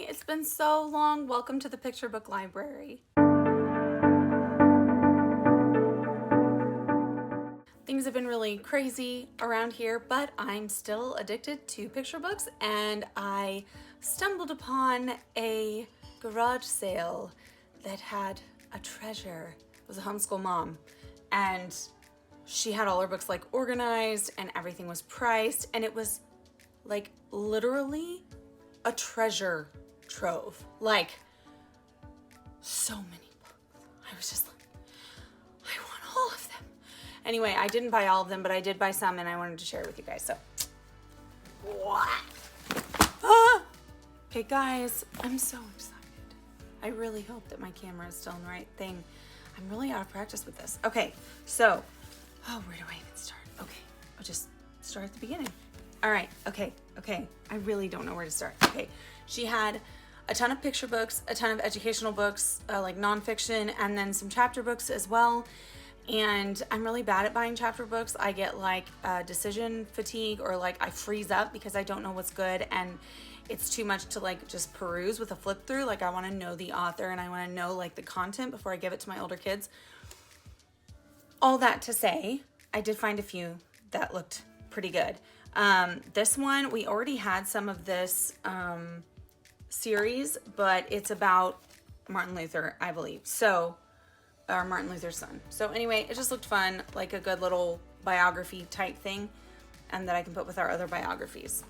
It's been so long. Welcome to the Picture Book Library. Things have been really crazy around here, but I'm still addicted to picture books, and I stumbled upon a garage sale that had a treasure. It was a homeschool mom, and she had all her books like organized and everything was priced, and it was like literally a treasure trove. Like, so many books. I was just like, I want all of them. Anyway, I didn't buy all of them, but I did buy some, and I wanted to share it with you guys. So, what? Okay, guys, I'm so excited. I really hope that my camera is still in the right thing. I'm really out of practice with this. Okay, so, where do I even start? Okay, I'll just start at the beginning. All right, okay. I really don't know where to start. Okay, she had a ton of picture books, a ton of educational books, like nonfiction, and then some chapter books as well. And I'm really bad at buying chapter books. I get like decision fatigue, or like I freeze up because I don't know what's good, and it's too much to like just peruse with a flip through. Like, I want to know the author and I want to know like the content before I give it to my older kids. All that to say, I did find a few that looked pretty good. This one, we already had some of this series, but it's about Martin Luther, I believe. So, or Martin Luther's son. So anyway, it just looked fun, like a good little biography type thing, and that I can put with our other biographies.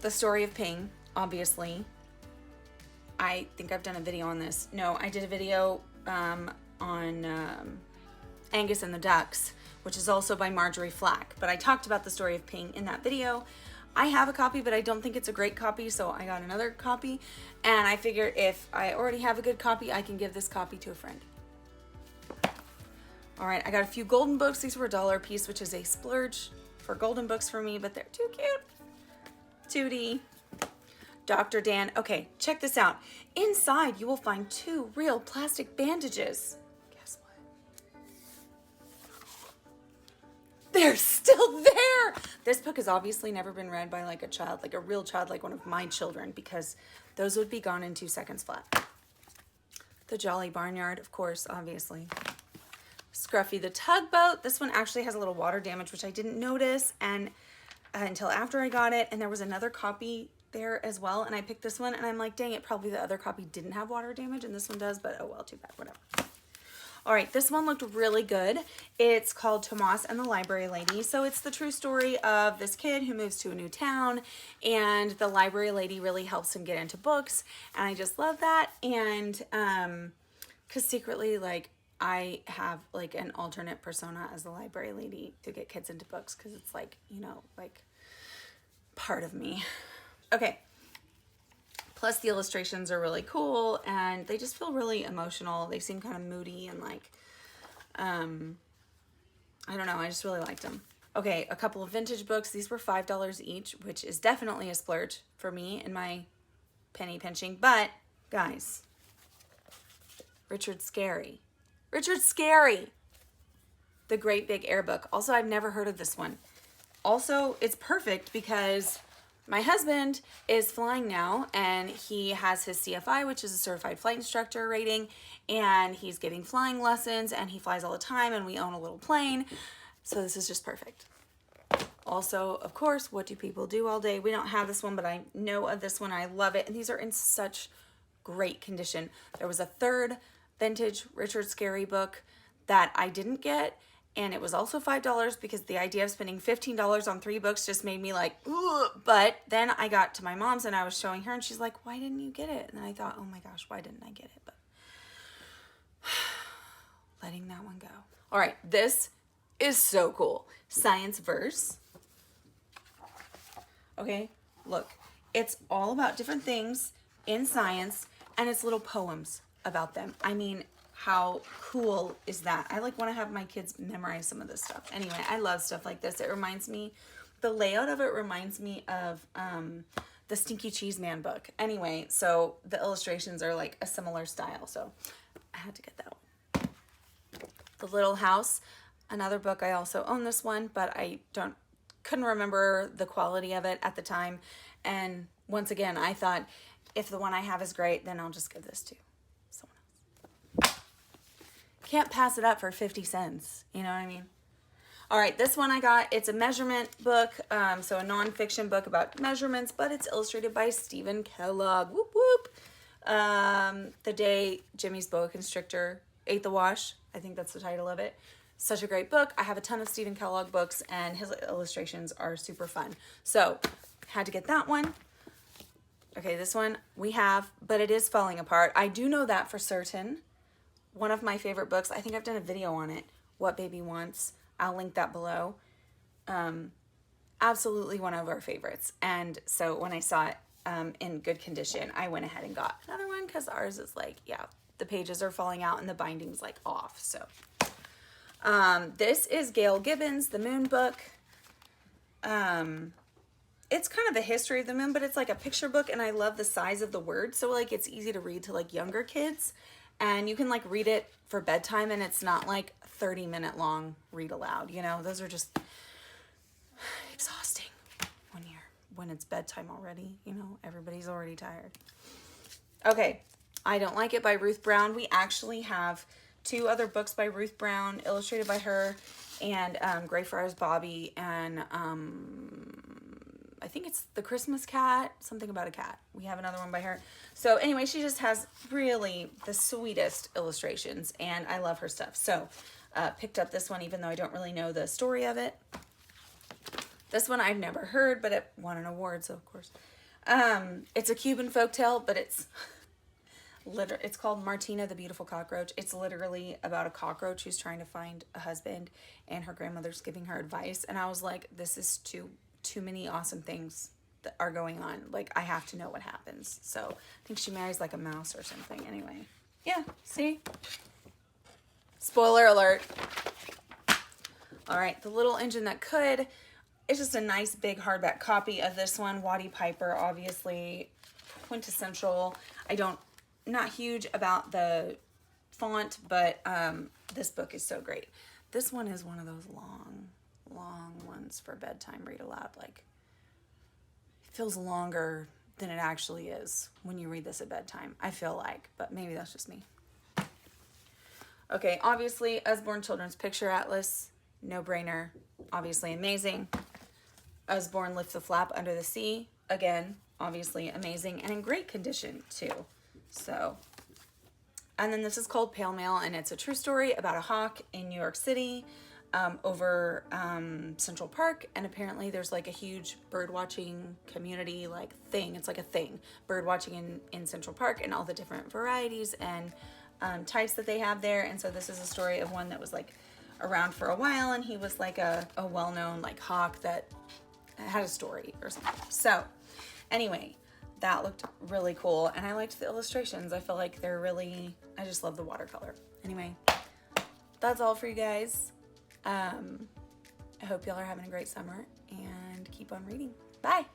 The Story of Ping, obviously. I think I've done a video on this. No, I did a video on Angus and the Ducks, which is also by Marjorie Flack. But I talked about The Story of Ping in that video. I have a copy, but I don't think it's a great copy, so I got another copy. And I figured if I already have a good copy, I can give this copy to a friend. All right, I got a few golden books. These were $1 a piece, which is a splurge for golden books for me, but they're too cute. Tootie. Dr. Dan. Okay, check this out. Inside, you will find 2 real plastic bandages. Guess what? They're still there. This book has obviously never been read by like a child, like a real child, like one of my children, because those would be gone in 2 seconds flat. The Jolly Barnyard, of course, obviously. Scruffy the Tugboat. This one actually has a little water damage, which I didn't notice and until after I got it. And there was another copy there as well, and I picked this one, and I'm like, dang it, probably the other copy didn't have water damage, and this one does, but oh well, too bad, whatever. All right, this one looked really good. It's called Tomas and the Library Lady. So it's the true story of this kid who moves to a new town, and the library lady really helps him get into books, and I just love that. And because secretly, like, I have like an alternate persona as the library lady to get kids into books, because it's like, you know, like part of me. Okay. Plus the illustrations are really cool, and they just feel really emotional. They seem kind of moody and like, I don't know. I just really liked them. Okay. A couple of vintage books. These were $5 each, which is definitely a splurge for me in my penny pinching. But guys, Richard Scarry, The Great Big Air Book. Also, I've never heard of this one. Also, it's perfect because my husband is flying now, and he has his CFI, which is a certified flight instructor rating, and he's giving flying lessons, and he flies all the time, and we own a little plane. So this is just perfect. Also, of course, What Do People Do All Day? We don't have this one, but I know of this one. I love it. And these are in such great condition. There was a third vintage Richard Scarry book that I didn't get, and it was also $5 because the idea of spending $15 on 3 books just made me like, ugh. But then I got to my mom's and I was showing her, and she's like, why didn't you get it? And then I thought, oh my gosh, why didn't I get it? But letting that one go. All right, this is so cool. Science Verse. Okay, look, it's all about different things in science, and it's little poems about them. I mean, how cool is that? I like want to have my kids memorize some of this stuff. Anyway, I love stuff like this. It reminds me, the layout of it reminds me of the Stinky Cheese Man book. Anyway, so the illustrations are like a similar style, so I had to get that one. The Little House, another book. I also own this one, but I couldn't remember the quality of it at the time, And once again, I thought if the one I have is great, then I'll just give this to someone else. Can't pass it up for 50 cents. You know what I mean? All right, this one I got, it's a measurement book, so a nonfiction book about measurements, but it's illustrated by Stephen Kellogg. Whoop, whoop. The Day Jimmy's Boa Constrictor Ate the Wash. I think that's the title of it. Such a great book. I have a ton of Stephen Kellogg books, and his illustrations are super fun. So, had to get that one. Okay, this one we have, but it is falling apart. I do know that for certain. One of my favorite books, I think I've done a video on it, What Baby Wants. I'll link that below. Absolutely one of our favorites. And so when I saw it in good condition, I went ahead and got another one because ours is like, yeah, the pages are falling out and the binding's like off. So this is Gail Gibbons, The Moon book. It's kind of a history of the moon, but it's like a picture book, and I love the size of the words. So like it's easy to read to like younger kids, and you can like read it for bedtime, and it's not like 30-minute long read aloud. You know, those are just exhausting when it's bedtime already. You know, everybody's already tired. Okay, I Don't Like It by Ruth Brown. We actually have 2 other books by Ruth Brown, illustrated by her, and Greyfriars Bobby, and I think it's The Christmas Cat, something about a cat. We have another one by her. So anyway, she just has really the sweetest illustrations, and I love her stuff. So picked up this one, even though I don't really know the story of it. This one I've never heard, but it won an award, so of course. It's a Cuban folktale, but it's called Martina the Beautiful Cockroach. It's literally about a cockroach who's trying to find a husband, and her grandmother's giving her advice. And I was like, this is too many awesome things that are going on. Like, I have to know what happens. So I think she marries like a mouse or something. Anyway, yeah, see? Spoiler alert. All right, The Little Engine That Could. It's just a nice big hardback copy of this one. Waddy Piper, obviously quintessential. Not huge about the font, but this book is so great. This one is one of those long ones for bedtime read aloud. Like, it feels longer than it actually is when you read this at bedtime, I feel like, but maybe that's just me. Okay, obviously Usborne Children's Picture Atlas, no brainer, obviously amazing. Usborne Lift the Flap Under the Sea, again, obviously amazing and in great condition too. So, and then this is called Pale Mail, and it's a true story about a hawk in New York City over Central Park, and apparently there's like a huge bird watching community like thing. It's like a thing, bird watching in Central Park, and all the different varieties and types that they have there. And so this is a story of one that was like around for a while, and he was like a well-known like hawk that had a story or something. So anyway, that looked really cool, and I liked the illustrations. I feel like they're really, I just love the watercolor. Anyway, that's all for you guys. I hope y'all are having a great summer, and keep on reading. Bye.